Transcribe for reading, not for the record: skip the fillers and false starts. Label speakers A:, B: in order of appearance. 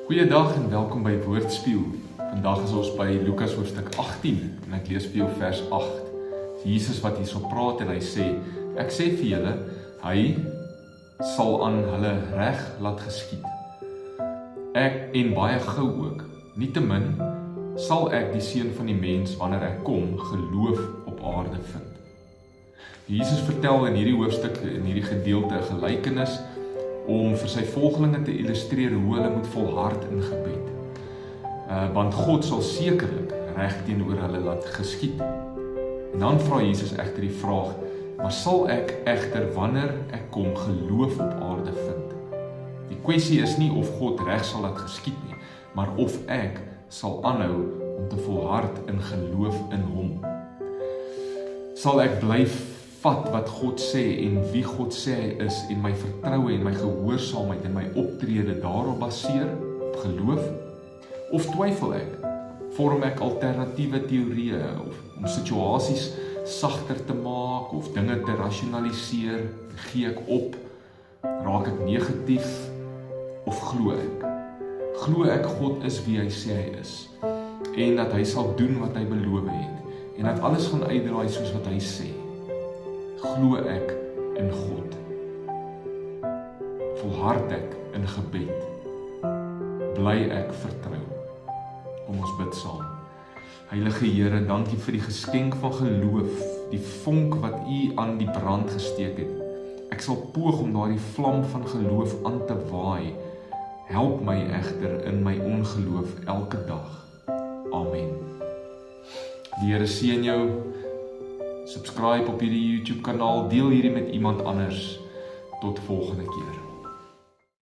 A: Goeiedag en welkom by Woordspieël. Vandag is ons by Lukas hoofstuk 18 en ek lees vir jou vers 8. Jesus wat hierso praat en hy sê, ek sê vir julle, hy sal aan hulle reg laat geskied. Ek en baie gou ook, nietemin sal ek die seun van die mens wanneer ek kom geloof op aarde vind. Jesus vertel in hierdie hoofstuk, in hierdie gedeelte 'n gelykenis om vir sy volgelinge te illustreer hoe hulle moet volhard in gebed. Want God sal sekerlik reg teenoor hulle laat geskied. En dan vra Jesus egter die vraag, maar sal ek egter wanneer ek kom geloof op aarde vind? Die kwessie is nie of God reg sal laat geskied nie, maar of ek sal aanhou om te volhard in geloof in hom. Sal ek bly vat wat God sê en wie God sê hy is en my vertroue en my gehoorsaamheid en my optrede daarop baseer, op geloof? Of twyfel ek? Vorm ek alternatiewe teorieë om situasies sagter te maak of dinge te rasionaliseer? Gee ek op? Raak ek negatief? Of glo ek? Glo ek God is wie hy sê hy is en dat hy sal doen wat hy beloof het en dat alles gaan uitdraai soos wat hy sê? Glo ek in God? Volhard ek in gebed? Bly ek vertrou? Kom ons bid saam. Heilige Here, dankie vir die geskenk van geloof, die vonk wat U aan die brand gesteek het. Ek sal poog om daardie vlam van geloof aan te waai. Help my egter in my ongeloof elke dag. Amen. Die Here seën jou. Subscribe op hierdie YouTube kanaal, deel hierdie met iemand anders. Tot volgende keer.